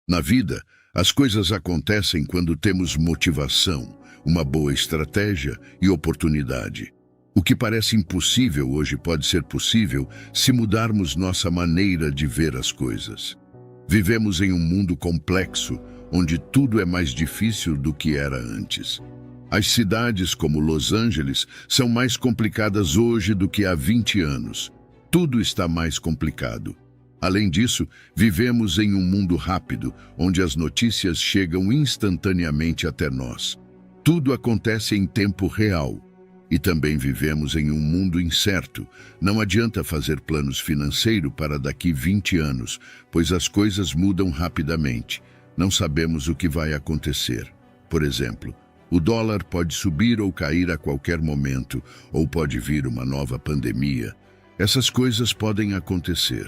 Na vida, as coisas acontecem quando temos motivação, uma boa estratégia e oportunidade. O que parece impossível hoje pode ser possível se mudarmos nossa maneira de ver as coisas. Vivemos em um mundo complexo, onde tudo é mais difícil do que era antes. As cidades como Los Angeles são mais complicadas hoje do que há 20 anos. Tudo está mais complicado. Além disso, vivemos em um mundo rápido, onde as notícias chegam instantaneamente até nós. Tudo acontece em tempo real. E também vivemos em um mundo incerto. Não adianta fazer planos financeiros para daqui 20 anos, pois as coisas mudam rapidamente. Não sabemos o que vai acontecer. Por exemplo, o dólar pode subir ou cair a qualquer momento, ou pode vir uma nova pandemia. Essas coisas podem acontecer.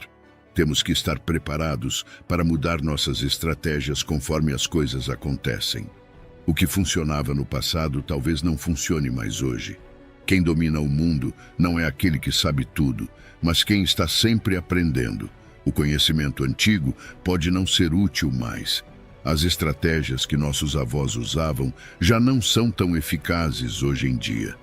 Temos que estar preparados para mudar nossas estratégias conforme as coisas acontecem. O que funcionava no passado talvez não funcione mais hoje. Quem domina o mundo não é aquele que sabe tudo, mas quem está sempre aprendendo. O conhecimento antigo pode não ser útil mais. As estratégias que nossos avós usavam já não são tão eficazes hoje em dia.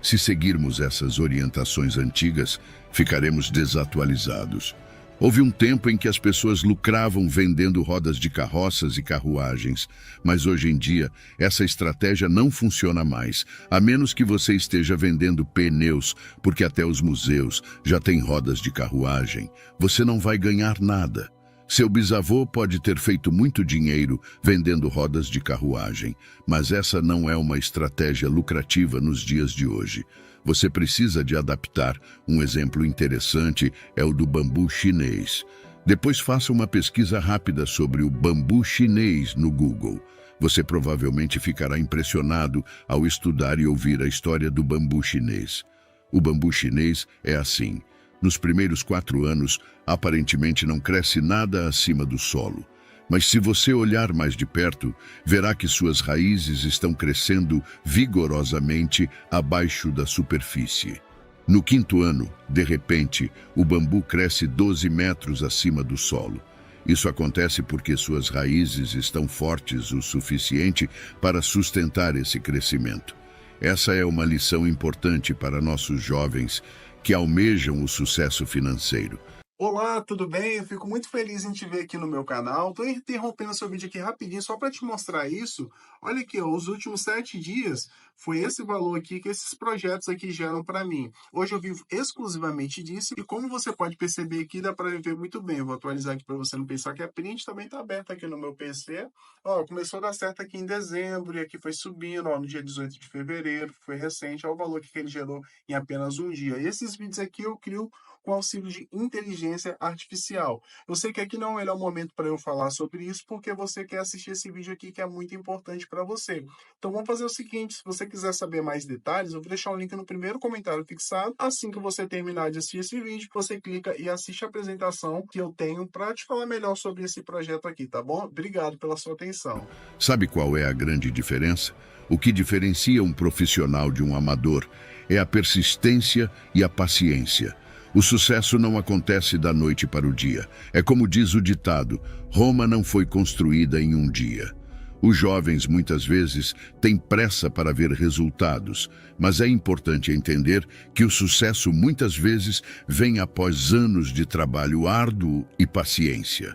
Se seguirmos essas orientações antigas, ficaremos desatualizados. Houve um tempo em que as pessoas lucravam vendendo rodas de carroças e carruagens, mas hoje em dia essa estratégia não funciona mais, a menos que você esteja vendendo pneus, porque até os museus já têm rodas de carruagem. Você não vai ganhar nada. Seu bisavô pode ter feito muito dinheiro vendendo rodas de carruagem, mas essa não é uma estratégia lucrativa nos dias de hoje. Você precisa de adaptar. Um exemplo interessante é o do bambu chinês. Depois faça uma pesquisa rápida sobre o bambu chinês no Google. Você provavelmente ficará impressionado ao estudar e ouvir a história do bambu chinês. O bambu chinês é assim. Nos primeiros 4 anos, aparentemente não cresce nada acima do solo. Mas se você olhar mais de perto, verá que suas raízes estão crescendo vigorosamente abaixo da superfície. No 5º ano, de repente, o bambu cresce 12 metros acima do solo. Isso acontece porque suas raízes estão fortes o suficiente para sustentar esse crescimento. Essa é uma lição importante para nossos jovens que almejam o sucesso financeiro. Olá, tudo bem? Eu fico muito feliz em te ver aqui no meu canal. Estou interrompendo seu vídeo aqui rapidinho só para te mostrar isso. Olha aqui, ó, os últimos 7 dias foi esse valor aqui que esses projetos aqui geram para mim. Hoje eu vivo exclusivamente disso e como você pode perceber aqui, dá para ver muito bem. Eu vou atualizar aqui para você não pensar que a print também está aberta aqui no meu PC. Ó, começou a dar certo aqui em dezembro e aqui foi subindo, ó, no dia 18 de fevereiro, foi recente, ó, o valor que ele gerou em apenas um dia. E esses vídeos aqui eu crio com auxílio de inteligência artificial. Eu sei que aqui não é o melhor momento para eu falar sobre isso, porque você quer assistir esse vídeo aqui que é muito importante para você. Então vamos fazer o seguinte, se você quiser saber mais detalhes, eu vou deixar um link no primeiro comentário fixado. Assim que você terminar de assistir esse vídeo, você clica e assiste a apresentação que eu tenho para te falar melhor sobre esse projeto aqui, tá bom? Obrigado pela sua atenção. Sabe qual é a grande diferença? O que diferencia um profissional de um amador é a persistência e a paciência. O sucesso não acontece da noite para o dia. É como diz o ditado, Roma não foi construída em um dia. Os jovens muitas vezes têm pressa para ver resultados, mas é importante entender que o sucesso muitas vezes vem após anos de trabalho árduo e paciência.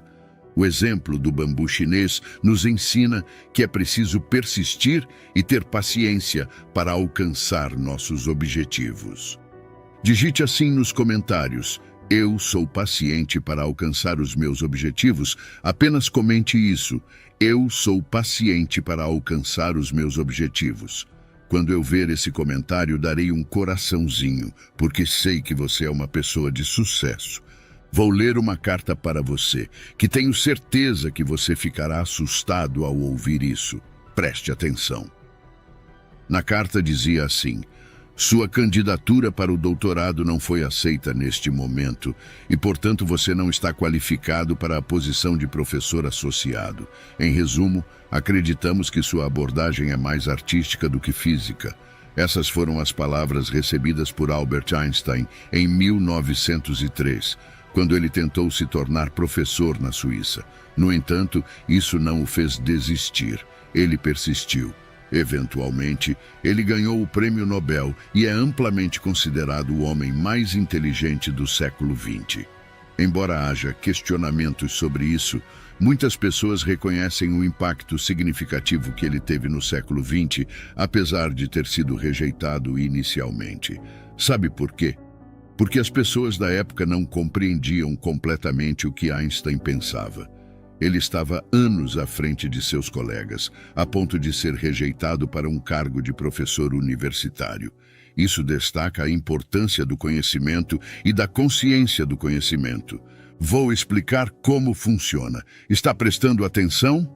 O exemplo do bambu chinês nos ensina que é preciso persistir e ter paciência para alcançar nossos objetivos. Digite assim nos comentários, eu sou paciente para alcançar os meus objetivos. Apenas comente isso, eu sou paciente para alcançar os meus objetivos. Quando eu ver esse comentário, darei um coraçãozinho, porque sei que você é uma pessoa de sucesso. Vou ler uma carta para você, que tenho certeza que você ficará assustado ao ouvir isso. Preste atenção. Na carta dizia assim, sua candidatura para o doutorado não foi aceita neste momento e, portanto, você não está qualificado para a posição de professor associado. Em resumo, acreditamos que sua abordagem é mais artística do que física. Essas foram as palavras recebidas por Albert Einstein em 1903. quando ele tentou se tornar professor na Suíça. No entanto, isso não o fez desistir. Ele persistiu. Eventualmente, ele ganhou o Prêmio Nobel e é amplamente considerado o homem mais inteligente do século XX. Embora haja questionamentos sobre isso, muitas pessoas reconhecem o impacto significativo que ele teve no século XX, apesar de ter sido rejeitado inicialmente. Sabe por quê? Porque as pessoas da época não compreendiam completamente o que Einstein pensava. Ele estava anos à frente de seus colegas, a ponto de ser rejeitado para um cargo de professor universitário. Isso destaca a importância do conhecimento e da consciência do conhecimento. Vou explicar como funciona. Está prestando atenção?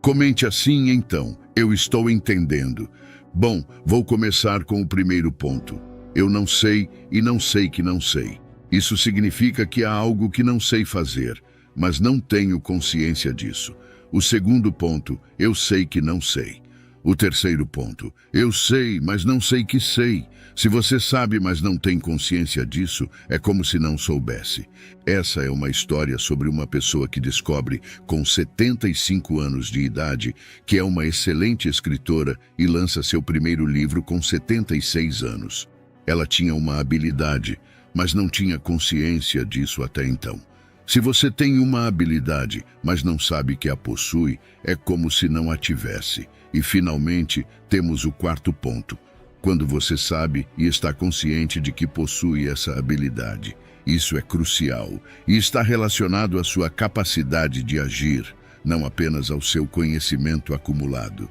Comente assim, então. Eu estou entendendo. Bom, vou começar com o primeiro ponto. Eu não sei e não sei que não sei. Isso significa que há algo que não sei fazer, mas não tenho consciência disso. O segundo ponto, eu sei que não sei. O terceiro ponto, eu sei, mas não sei que sei. Se você sabe, mas não tem consciência disso, é como se não soubesse. Essa é uma história sobre uma pessoa que descobre, com 75 anos de idade, que é uma excelente escritora e lança seu primeiro livro com 76 anos. Ela tinha uma habilidade, mas não tinha consciência disso até então. Se você tem uma habilidade, mas não sabe que a possui, é como se não a tivesse. E, finalmente, temos o quarto ponto. Quando você sabe e está consciente de que possui essa habilidade. Isso é crucial e está relacionado à sua capacidade de agir, não apenas ao seu conhecimento acumulado.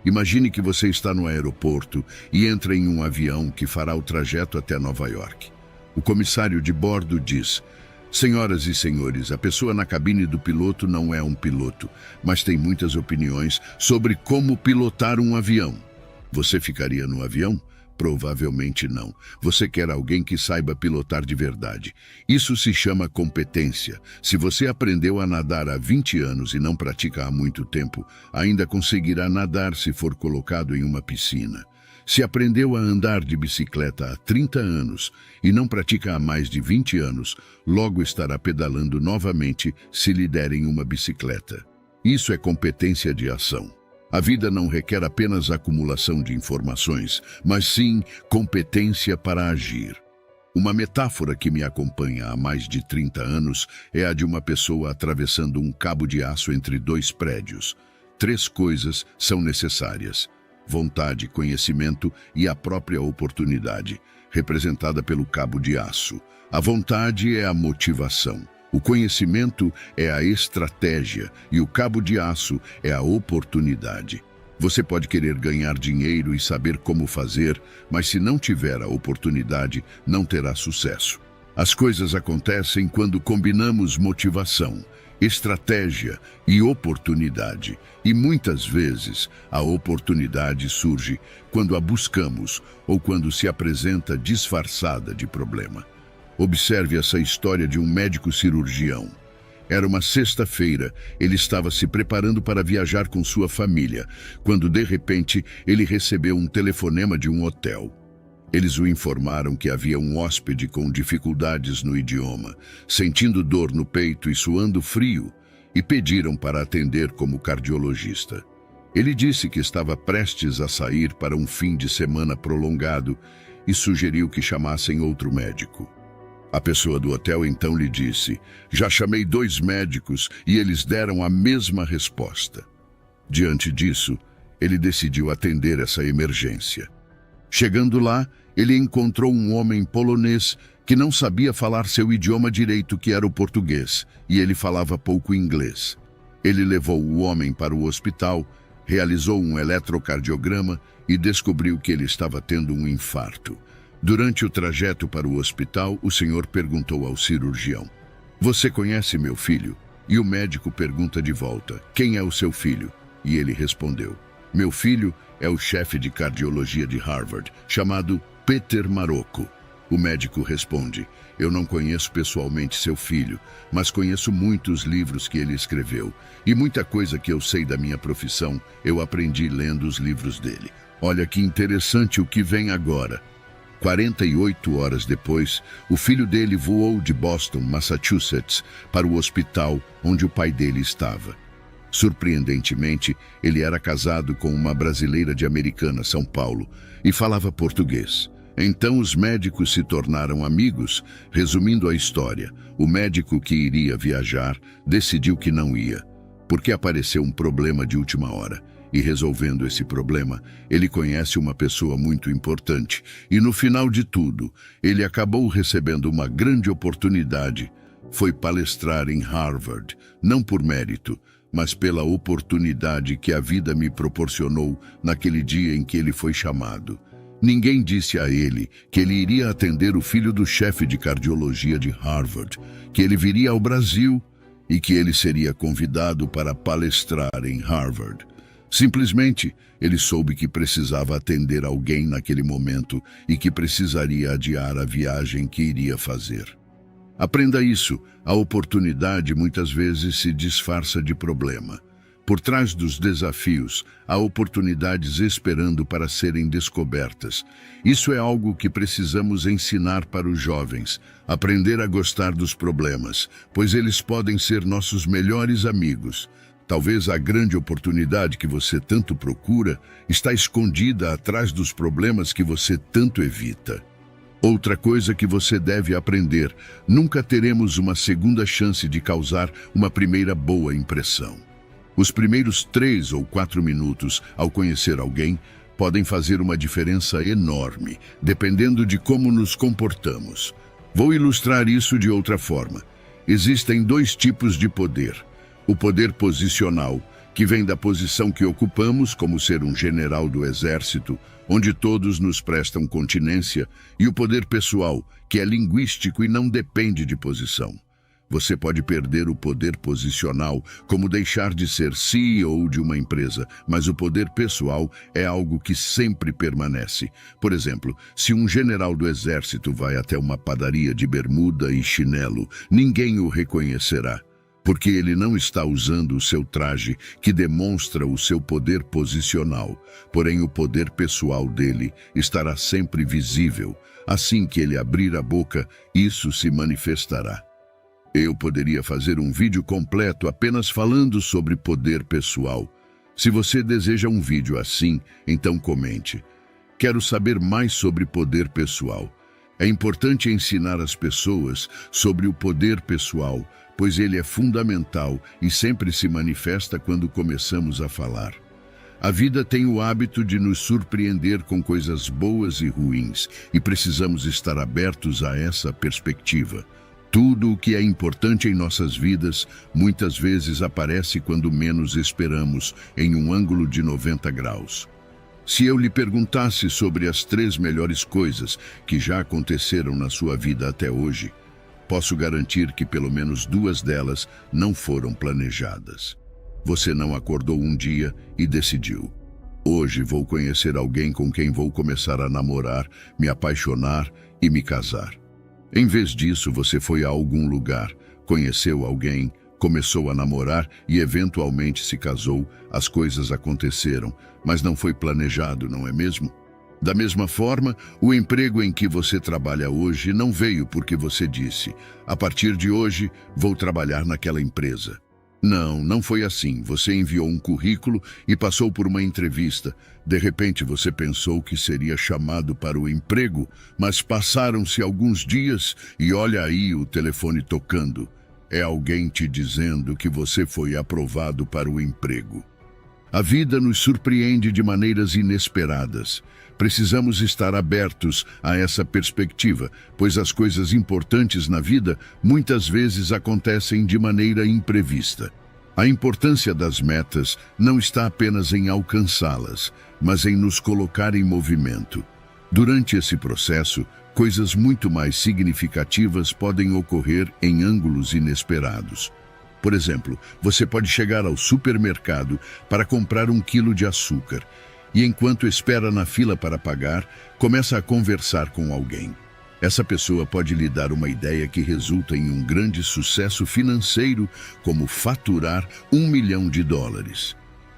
Imagine que você está no aeroporto e entra em um avião que fará o trajeto até Nova York. O comissário de bordo diz: Senhoras e senhores, a pessoa na cabine do piloto não é um piloto, mas tem muitas opiniões sobre como pilotar um avião. Você ficaria no avião? Provavelmente não. Você quer alguém que saiba pilotar de verdade. Isso se chama competência. Se você aprendeu a nadar há 20 anos e não pratica há muito tempo, ainda conseguirá nadar se for colocado em uma piscina. Se aprendeu a andar de bicicleta há 30 anos e não pratica há mais de 20 anos, logo estará pedalando novamente se lhe derem uma bicicleta. Isso é competência de ação. A vida não requer apenas acumulação de informações, mas sim competência para agir. Uma metáfora que me acompanha há mais de 30 anos é a de uma pessoa atravessando um cabo de aço entre dois prédios. 3 coisas são necessárias: vontade, conhecimento e a própria oportunidade, representada pelo cabo de aço. A vontade é a motivação. O conhecimento é a estratégia e o cabo de aço é a oportunidade. Você pode querer ganhar dinheiro e saber como fazer, mas se não tiver a oportunidade, não terá sucesso. As coisas acontecem quando combinamos motivação, estratégia e oportunidade. E muitas vezes a oportunidade surge quando a buscamos ou quando se apresenta disfarçada de problema. Observe essa história de um médico cirurgião. Era uma sexta-feira, ele estava se preparando para viajar com sua família, quando de repente ele recebeu um telefonema de um hotel. Eles o informaram que havia um hóspede com dificuldades no idioma, sentindo dor no peito e suando frio, e pediram para atender como cardiologista. Ele disse que estava prestes a sair para um fim de semana prolongado e sugeriu que chamassem outro médico. A pessoa do hotel então lhe disse: já chamei 2 médicos e eles deram a mesma resposta. Diante disso, ele decidiu atender essa emergência. Chegando lá, ele encontrou um homem polonês que não sabia falar seu idioma direito, que era o português, e ele falava pouco inglês. Ele levou o homem para o hospital, realizou um eletrocardiograma e descobriu que ele estava tendo um infarto. Durante o trajeto para o hospital, o senhor perguntou ao cirurgião: você conhece meu filho? E o médico pergunta de volta: quem é o seu filho? E ele respondeu: meu filho é o chefe de cardiologia de Harvard, chamado Peter Marocco. O médico responde: eu não conheço pessoalmente seu filho, mas conheço muitos livros que ele escreveu. E muita coisa que eu sei da minha profissão, eu aprendi lendo os livros dele. Olha que interessante o que vem agora. 48 horas depois, o filho dele voou de Boston, Massachusetts, para o hospital onde o pai dele estava. Surpreendentemente, ele era casado com uma brasileira de Americana, São Paulo, e falava português. Então os médicos se tornaram amigos. Resumindo a história, o médico que iria viajar decidiu que não ia, porque apareceu um problema de última hora. E resolvendo esse problema, ele conhece uma pessoa muito importante. E no final de tudo, ele acabou recebendo uma grande oportunidade. Foi palestrar em Harvard, não por mérito, mas pela oportunidade que a vida me proporcionou naquele dia em que ele foi chamado. Ninguém disse a ele que ele iria atender o filho do chefe de cardiologia de Harvard, que ele viria ao Brasil e que ele seria convidado para palestrar em Harvard. Simplesmente, ele soube que precisava atender alguém naquele momento e que precisaria adiar a viagem que iria fazer. Aprenda isso, a oportunidade muitas vezes se disfarça de problema. Por trás dos desafios, há oportunidades esperando para serem descobertas. Isso é algo que precisamos ensinar para os jovens, aprender a gostar dos problemas, pois eles podem ser nossos melhores amigos. Talvez a grande oportunidade que você tanto procura está escondida atrás dos problemas que você tanto evita. Outra coisa que você deve aprender: nunca teremos uma segunda chance de causar uma primeira boa impressão. Os primeiros 3 ou 4 minutos ao conhecer alguém podem fazer uma diferença enorme, dependendo de como nos comportamos. Vou ilustrar isso de outra forma. Existem 2 tipos de poder. O poder posicional, que vem da posição que ocupamos, como ser um general do exército, onde todos nos prestam continência, e o poder pessoal, que é linguístico e não depende de posição. Você pode perder o poder posicional, como deixar de ser CEO de uma empresa, mas o poder pessoal é algo que sempre permanece. Por exemplo, se um general do exército vai até uma padaria de bermuda e chinelo, ninguém o reconhecerá, porque ele não está usando o seu traje, que demonstra o seu poder posicional. Porém, o poder pessoal dele estará sempre visível. Assim que ele abrir a boca, isso se manifestará. Eu poderia fazer um vídeo completo apenas falando sobre poder pessoal. Se você deseja um vídeo assim, então comente. Quero saber mais sobre poder pessoal. É importante ensinar as pessoas sobre o poder pessoal, pois ele é fundamental e sempre se manifesta quando começamos a falar. A vida tem o hábito de nos surpreender com coisas boas e ruins, e precisamos estar abertos a essa perspectiva. Tudo o que é importante em nossas vidas muitas vezes aparece quando menos esperamos, em um ângulo de 90 graus. Se eu lhe perguntasse sobre as 3 melhores coisas que já aconteceram na sua vida até hoje, posso garantir que pelo menos 2 delas não foram planejadas. Você não acordou um dia e decidiu: hoje vou conhecer alguém com quem vou começar a namorar, me apaixonar e me casar. Em vez disso, você foi a algum lugar, conheceu alguém, começou a namorar e eventualmente se casou. As coisas aconteceram, mas não foi planejado, não é mesmo? Da mesma forma, o emprego em que você trabalha hoje não veio porque você disse: a partir de hoje vou trabalhar naquela empresa. Não foi assim. Você enviou um currículo e passou por uma entrevista. De repente você pensou que seria chamado para o emprego, mas passaram-se alguns dias e olha aí o telefone tocando. É alguém te dizendo que você foi aprovado para o emprego. A vida nos surpreende de maneiras inesperadas. Precisamos estar abertos a essa perspectiva, pois as coisas importantes na vida muitas vezes acontecem de maneira imprevista. A importância das metas não está apenas em alcançá-las, mas em nos colocar em movimento. Durante esse processo, coisas muito mais significativas podem ocorrer em ângulos inesperados. Por exemplo, você pode chegar ao supermercado para comprar 1 quilo de açúcar e, enquanto espera na fila para pagar, começa a conversar com alguém. Essa pessoa pode lhe dar uma ideia que resulta em um grande sucesso financeiro, como faturar $1 milhão.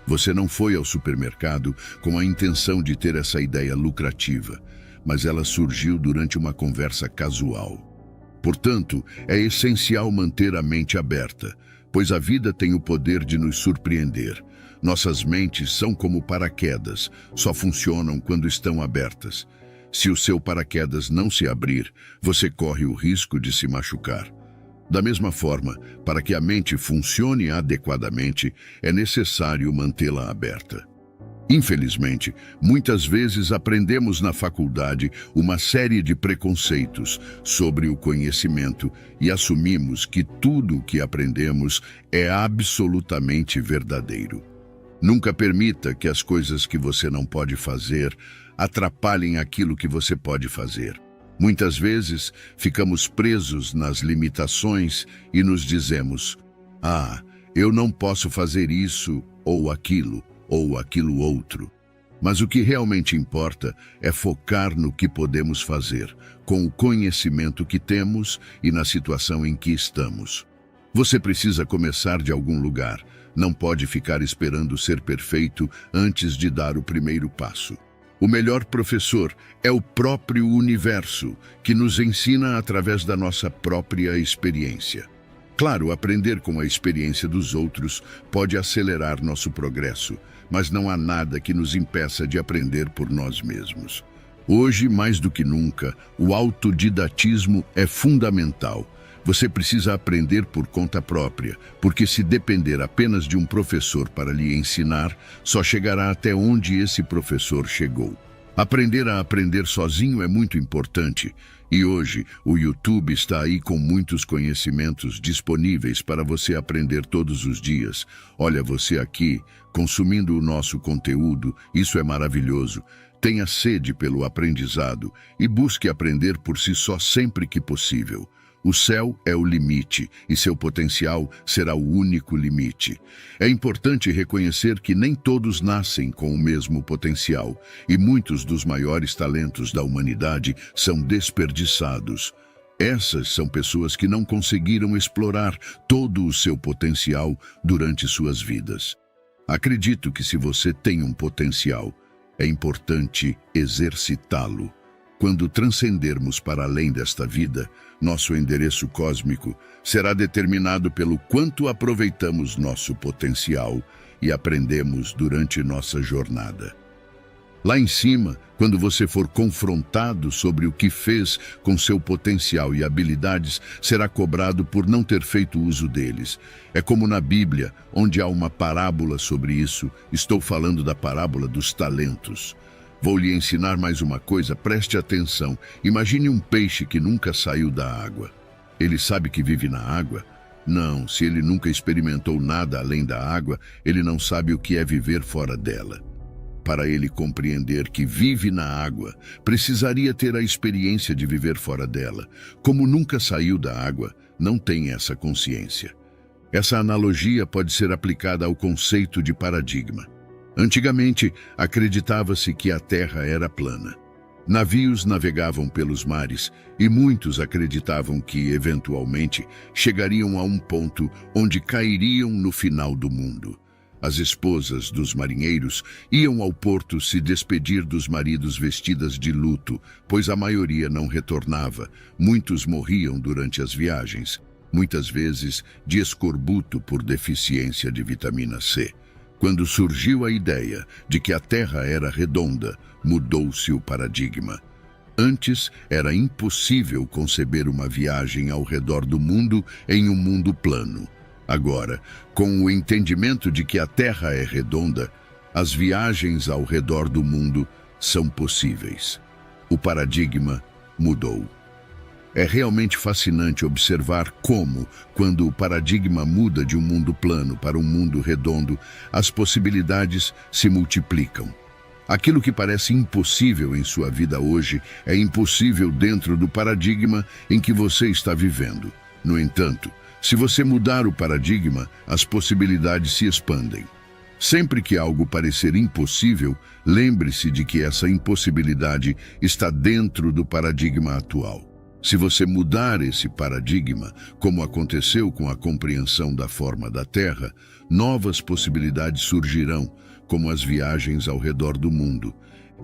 Você não foi ao supermercado com a intenção de ter essa ideia lucrativa, mas ela surgiu durante uma conversa casual. Portanto, é essencial manter a mente aberta, pois a vida tem o poder de nos surpreender. Nossas mentes são como paraquedas, só funcionam quando estão abertas. Se o seu paraquedas não se abrir, você corre o risco de se machucar. Da mesma forma, para que a mente funcione adequadamente, é necessário mantê-la aberta. Infelizmente, muitas vezes aprendemos na faculdade uma série de preconceitos sobre o conhecimento e assumimos que tudo o que aprendemos é absolutamente verdadeiro. Nunca permita que as coisas que você não pode fazer atrapalhem aquilo que você pode fazer. Muitas vezes, ficamos presos nas limitações e nos dizemos: "Ah, eu não posso fazer isso ou aquilo outro." Mas o que realmente importa é focar no que podemos fazer, com o conhecimento que temos e na situação em que estamos. Você precisa começar de algum lugar. Não pode ficar esperando ser perfeito antes de dar o primeiro passo. O melhor professor é o próprio universo, que nos ensina através da nossa própria experiência. Claro, aprender com a experiência dos outros pode acelerar nosso progresso, mas não há nada que nos impeça de aprender por nós mesmos. Hoje, mais do que nunca, o autodidatismo é fundamental. Você precisa aprender por conta própria, porque se depender apenas de um professor para lhe ensinar, só chegará até onde esse professor chegou. Aprender a aprender sozinho é muito importante, e hoje o YouTube está aí com muitos conhecimentos disponíveis para você aprender todos os dias. Olha você aqui, consumindo o nosso conteúdo, isso é maravilhoso. Tenha sede pelo aprendizado e busque aprender por si só sempre que possível. O céu é o limite e seu potencial será o único limite. É importante reconhecer que nem todos nascem com o mesmo potencial e muitos dos maiores talentos da humanidade são desperdiçados. Essas são pessoas que não conseguiram explorar todo o seu potencial durante suas vidas. Acredito que se você tem um potencial, é importante exercitá-lo. Quando transcendermos para além desta vida, nosso endereço cósmico será determinado pelo quanto aproveitamos nosso potencial e aprendemos durante nossa jornada. Lá em cima, quando você for confrontado sobre o que fez com seu potencial e habilidades, será cobrado por não ter feito uso deles. É como na Bíblia, onde há uma parábola sobre isso. Estou falando da parábola dos talentos. Vou lhe ensinar mais uma coisa, preste atenção. Imagine um peixe que nunca saiu da água. Ele sabe que vive na água? Não, se ele nunca experimentou nada além da água, ele não sabe o que é viver fora dela. Para ele compreender que vive na água, precisaria ter a experiência de viver fora dela. Como nunca saiu da água, não tem essa consciência. Essa analogia pode ser aplicada ao conceito de paradigma. Antigamente, acreditava-se que a Terra era plana. Navios navegavam pelos mares e muitos acreditavam que, eventualmente, chegariam a um ponto onde cairiam no final do mundo. As esposas dos marinheiros iam ao porto se despedir dos maridos vestidas de luto, pois a maioria não retornava. Muitos morriam durante as viagens, muitas vezes de escorbuto por deficiência de vitamina C. Quando surgiu a ideia de que a Terra era redonda, mudou-se o paradigma. Antes, era impossível conceber uma viagem ao redor do mundo em um mundo plano. Agora, com o entendimento de que a Terra é redonda, as viagens ao redor do mundo são possíveis. O paradigma mudou. É realmente fascinante observar como, quando o paradigma muda de um mundo plano para um mundo redondo, as possibilidades se multiplicam. Aquilo que parece impossível em sua vida hoje é impossível dentro do paradigma em que você está vivendo. No entanto, se você mudar o paradigma, as possibilidades se expandem. Sempre que algo parecer impossível, lembre-se de que essa impossibilidade está dentro do paradigma atual. Se você mudar esse paradigma, como aconteceu com a compreensão da forma da Terra, novas possibilidades surgirão, como as viagens ao redor do mundo.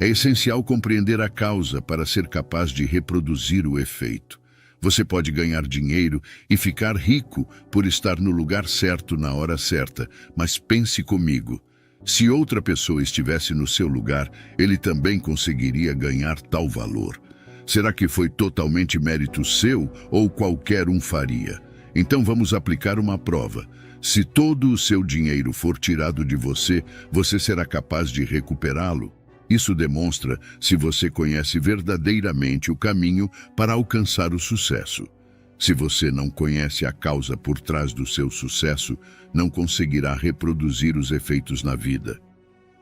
É essencial compreender a causa para ser capaz de reproduzir o efeito. Você pode ganhar dinheiro e ficar rico por estar no lugar certo na hora certa, mas pense comigo. Se outra pessoa estivesse no seu lugar, ele também conseguiria ganhar tal valor. Será que foi totalmente mérito seu ou qualquer um faria? Então vamos aplicar uma prova. Se todo o seu dinheiro for tirado de você, você será capaz de recuperá-lo? Isso demonstra se você conhece verdadeiramente o caminho para alcançar o sucesso. Se você não conhece a causa por trás do seu sucesso, não conseguirá reproduzir os efeitos na vida.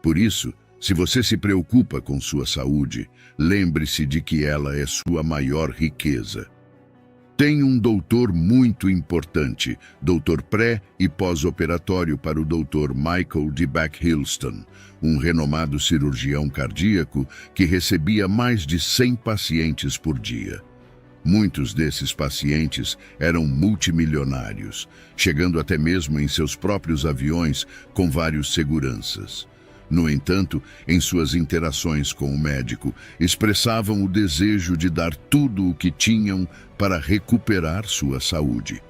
Por isso, se você se preocupa com sua saúde, lembre-se de que ela é sua maior riqueza. Tem um doutor muito importante, doutor pré- e pós-operatório para o Dr. Michael D. Beck-Hilston, um renomado cirurgião cardíaco que recebia mais de 100 pacientes por dia. Muitos desses pacientes eram multimilionários, chegando até mesmo em seus próprios aviões com vários seguranças. No entanto, em suas interações com o médico, expressavam o desejo de dar tudo o que tinham para recuperar sua saúde.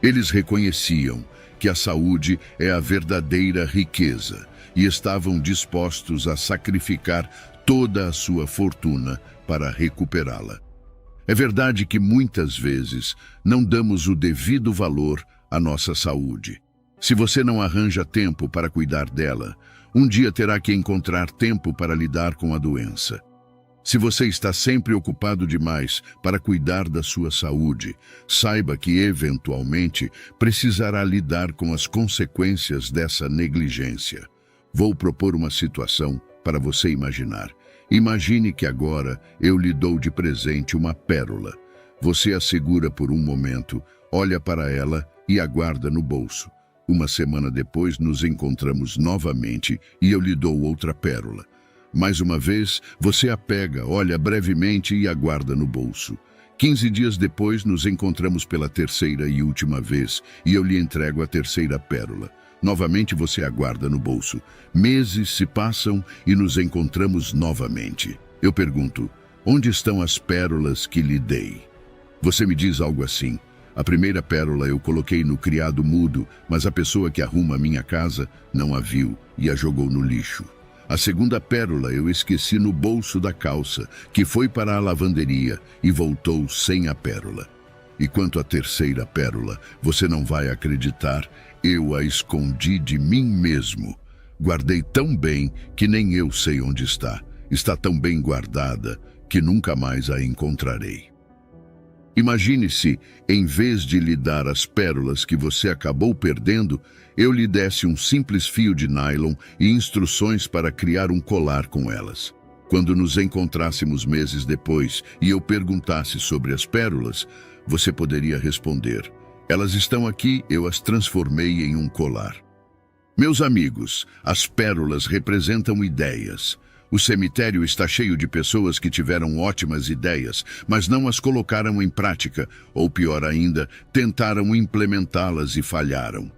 Eles reconheciam que a saúde é a verdadeira riqueza e estavam dispostos a sacrificar toda a sua fortuna para recuperá-la. É verdade que muitas vezes não damos o devido valor à nossa saúde. Se você não arranja tempo para cuidar dela, um dia terá que encontrar tempo para lidar com a doença. Se você está sempre ocupado demais para cuidar da sua saúde, saiba que, eventualmente, precisará lidar com as consequências dessa negligência. Vou propor uma situação para você imaginar. Imagine que agora eu lhe dou de presente uma pérola. Você a segura por um momento, olha para ela e aguarda no bolso. Uma semana depois nos encontramos novamente e eu lhe dou outra pérola. Mais uma vez, você a pega, olha brevemente e aguarda no bolso. 15 dias depois nos encontramos pela terceira e última vez e eu lhe entrego a terceira pérola. Novamente você aguarda no bolso. Meses se passam e nos encontramos novamente. Eu pergunto, onde estão as pérolas que lhe dei? Você me diz algo assim: a primeira pérola eu coloquei no criado mudo, mas a pessoa que arruma a minha casa não a viu e a jogou no lixo. A segunda pérola eu esqueci no bolso da calça, que foi para a lavanderia e voltou sem a pérola. E quanto à terceira pérola, você não vai acreditar, eu a escondi de mim mesmo. Guardei tão bem que nem eu sei onde está. Está tão bem guardada que nunca mais a encontrarei. Imagine se, em vez de lhe dar as pérolas que você acabou perdendo, eu lhe desse um simples fio de nylon e instruções para criar um colar com elas. Quando nos encontrássemos meses depois e eu perguntasse sobre as pérolas, você poderia responder: elas estão aqui, eu as transformei em um colar. Meus amigos, as pérolas representam ideias. O cemitério está cheio de pessoas que tiveram ótimas ideias, mas não as colocaram em prática, ou pior ainda, tentaram implementá-las e falharam.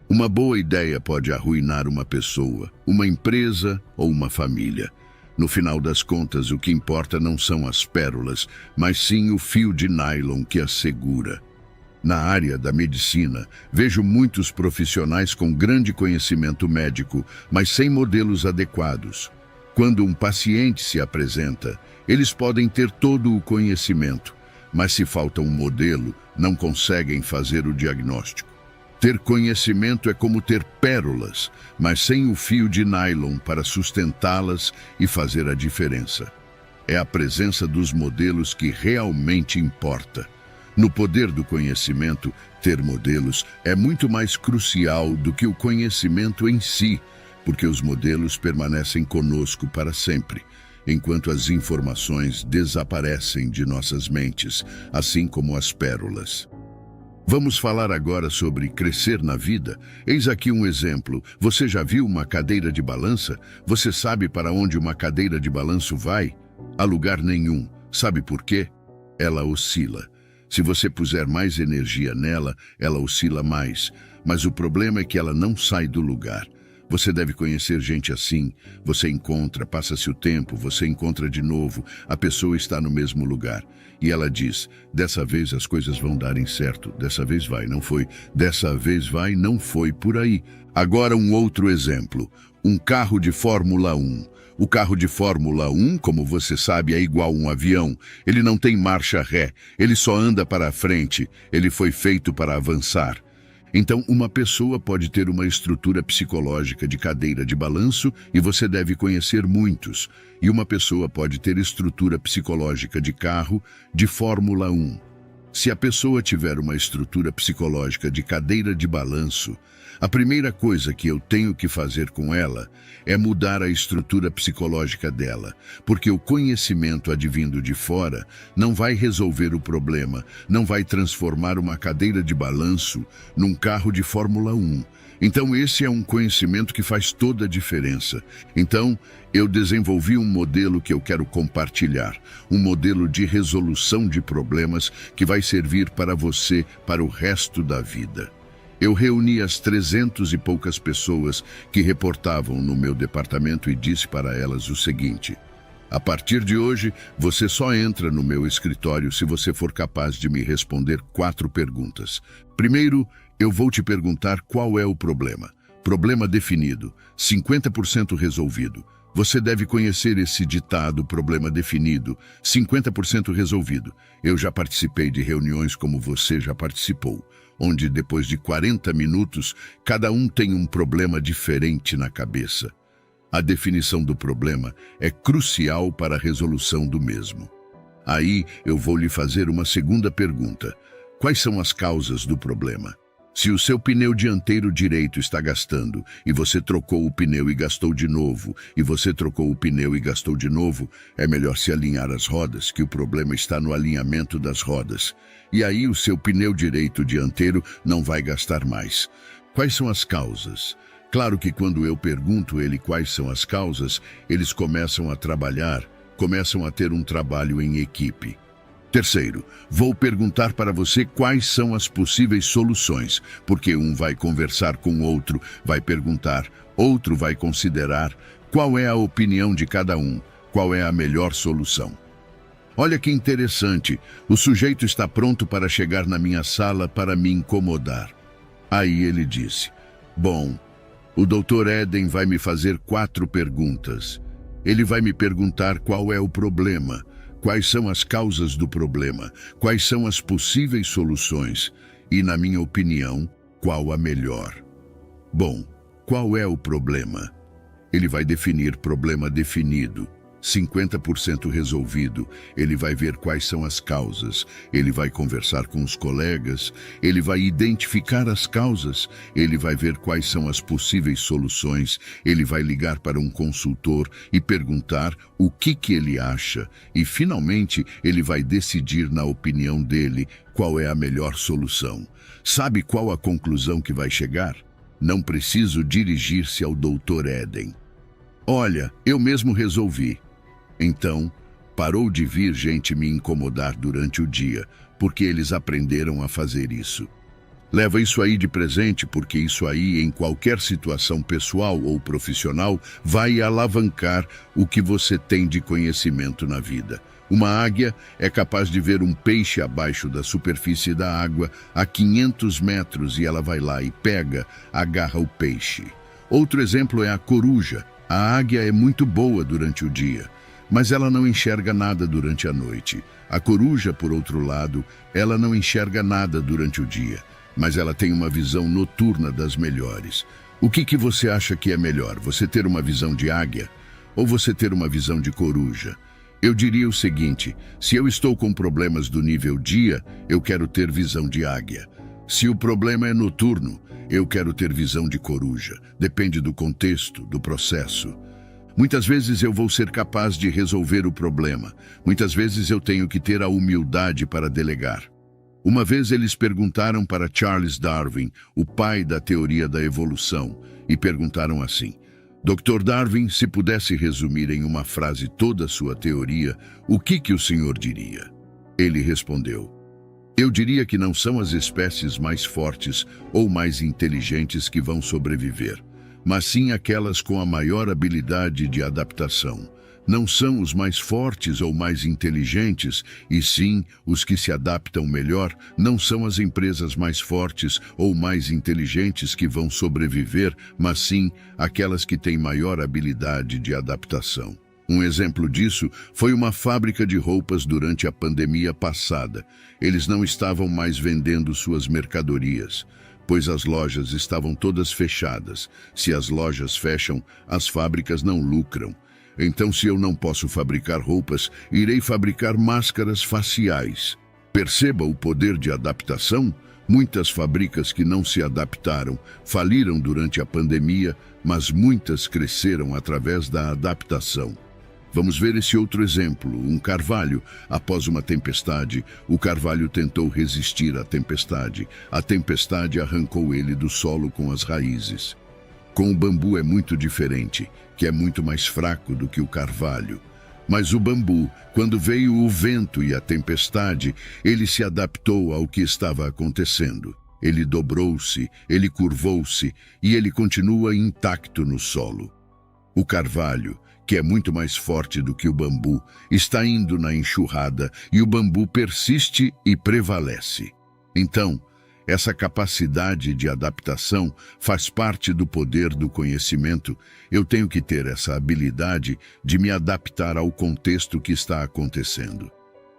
Uma boa ideia pode arruinar uma pessoa, uma empresa ou uma família. No final das contas, o que importa não são as pérolas, mas sim o fio de nylon que as segura. Na área da medicina, vejo muitos profissionais com grande conhecimento médico, mas sem modelos adequados. Quando um paciente se apresenta, eles podem ter todo o conhecimento, mas se falta um modelo, não conseguem fazer o diagnóstico. Ter conhecimento é como ter pérolas, mas sem o fio de nylon para sustentá-las e fazer a diferença. É a presença dos modelos que realmente importa. No poder do conhecimento, ter modelos é muito mais crucial do que o conhecimento em si, porque os modelos permanecem conosco para sempre, enquanto as informações desaparecem de nossas mentes, assim como as pérolas. Vamos falar agora sobre crescer na vida. Eis aqui um exemplo. Você já viu uma cadeira de balança? Você sabe para onde uma cadeira de balanço vai? A lugar nenhum. Sabe por quê? Ela oscila. Se você puser mais energia nela, ela oscila mais. Mas o problema é que ela não sai do lugar. Você deve conhecer gente assim. Você encontra, passa-se o tempo, você encontra de novo, a pessoa está no mesmo lugar. E ela diz, dessa vez as coisas vão darem certo, dessa vez vai, não foi, dessa vez vai, não foi, por aí. Agora um outro exemplo, um carro de Fórmula 1. O carro de Fórmula 1, como você sabe, é igual a um avião. Ele não tem marcha ré, ele só anda para a frente, ele foi feito para avançar. Então, uma pessoa pode ter uma estrutura psicológica de cadeira de balanço e você deve conhecer muitos. E uma pessoa pode ter estrutura psicológica de carro de Fórmula 1. Se a pessoa tiver uma estrutura psicológica de cadeira de balanço, a primeira coisa que eu tenho que fazer com ela é mudar a estrutura psicológica dela, porque o conhecimento advindo de fora não vai resolver o problema, não vai transformar uma cadeira de balanço num carro de Fórmula 1. Então esse é um conhecimento que faz toda a diferença. Então, eu desenvolvi um modelo que eu quero compartilhar, um modelo de resolução de problemas que vai servir para você para o resto da vida. Eu reuni as 300 e poucas pessoas que reportavam no meu departamento e disse para elas o seguinte: a partir de hoje, você só entra no meu escritório se você for capaz de me responder 4 perguntas. Primeiro, eu vou te perguntar qual é o problema. Problema definido, 50% resolvido. Você deve conhecer esse ditado, problema definido, 50% resolvido. Eu já participei de reuniões como você já participou, onde depois de 40 minutos, cada um tem um problema diferente na cabeça. A definição do problema é crucial para a resolução do mesmo. Aí eu vou lhe fazer uma segunda pergunta. Quais são as causas do problema? Se o seu pneu dianteiro direito está gastando, e você trocou o pneu e gastou de novo, e você trocou o pneu e gastou de novo, é melhor se alinhar as rodas, que o problema está no alinhamento das rodas. E aí o seu pneu direito dianteiro não vai gastar mais. Quais são as causas? Claro que quando eu pergunto ele quais são as causas, eles começam a trabalhar, começam a ter um trabalho em equipe. Terceiro, vou perguntar para você quais são as possíveis soluções, porque um vai conversar com o outro, vai perguntar, outro vai considerar qual é a opinião de cada um, qual é a melhor solução. Olha que interessante, o sujeito está pronto para chegar na minha sala para me incomodar. Aí ele disse, bom, o Dr. Eden vai me fazer 4 perguntas. Ele vai me perguntar qual é o problema, quais são as causas do problema, quais são as possíveis soluções e, na minha opinião, qual a melhor. Bom, qual é o problema? Ele vai definir problema definido, 50% resolvido. Ele vai ver quais são as causas, ele vai conversar com os colegas, ele vai identificar as causas, ele vai ver quais são as possíveis soluções, ele vai ligar para um consultor e perguntar o que ele acha e, finalmente, ele vai decidir, na opinião dele, qual é a melhor solução. Sabe qual a conclusão que vai chegar? Não preciso dirigir-se ao Dr. Eden. Olha, eu mesmo resolvi. Então, parou de vir gente me incomodar durante o dia, porque eles aprenderam a fazer isso. Leva isso aí de presente, porque isso aí, em qualquer situação pessoal ou profissional, vai alavancar o que você tem de conhecimento na vida. Uma águia é capaz de ver um peixe abaixo da superfície da água a 500 metros e ela vai lá e pega, agarra o peixe. Outro exemplo é a coruja. A águia é muito boa durante o dia, mas ela não enxerga nada durante a noite. A coruja, por outro lado, ela não enxerga nada durante o dia, mas ela tem uma visão noturna das melhores. O que você acha que é melhor, você ter uma visão de águia ou você ter uma visão de coruja? Eu diria o seguinte, se eu estou com problemas do nível dia, eu quero ter visão de águia. Se o problema é noturno, eu quero ter visão de coruja. Depende do contexto, do processo. Muitas vezes eu vou ser capaz de resolver o problema. Muitas vezes eu tenho que ter a humildade para delegar. Uma vez eles perguntaram para Charles Darwin, o pai da teoria da evolução, e perguntaram assim: Dr. Darwin, se pudesse resumir em uma frase toda a sua teoria, o que o senhor diria? Ele respondeu: eu diria que não são as espécies mais fortes ou mais inteligentes que vão sobreviver, mas sim aquelas com a maior habilidade de adaptação. Não são os mais fortes ou mais inteligentes, e sim os que se adaptam melhor. Não são as empresas mais fortes ou mais inteligentes que vão sobreviver, mas sim aquelas que têm maior habilidade de adaptação. Um exemplo disso foi uma fábrica de roupas durante a pandemia passada. Eles não estavam mais vendendo suas mercadorias, pois as lojas estavam todas fechadas. Se as lojas fecham, as fábricas não lucram. Então, se eu não posso fabricar roupas, irei fabricar máscaras faciais. Perceba o poder de adaptação? Muitas fábricas que não se adaptaram faliram durante a pandemia, mas muitas cresceram através da adaptação. Vamos ver esse outro exemplo, um carvalho. Após uma tempestade, o carvalho tentou resistir à tempestade. A tempestade arrancou ele do solo com as raízes. Com o bambu é muito diferente, que é muito mais fraco do que o carvalho. Mas o bambu, quando veio o vento e a tempestade, ele se adaptou ao que estava acontecendo. Ele dobrou-se, ele curvou-se e ele continua intacto no solo. O carvalho, que é muito mais forte do que o bambu, está indo na enxurrada e o bambu persiste e prevalece. Então, essa capacidade de adaptação faz parte do poder do conhecimento. Eu tenho que ter essa habilidade de me adaptar ao contexto que está acontecendo.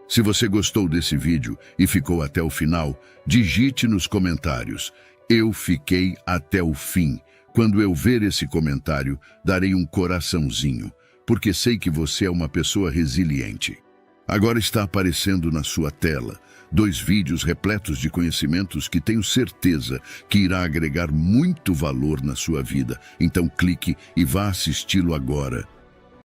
Se você gostou desse vídeo e ficou até o final, digite nos comentários: "Eu fiquei até o fim". Quando eu ver esse comentário, darei um coraçãozinho, porque sei que você é uma pessoa resiliente. Agora está aparecendo na sua tela 2 vídeos repletos de conhecimentos que tenho certeza que irá agregar muito valor na sua vida. Então clique e vá assisti-lo agora.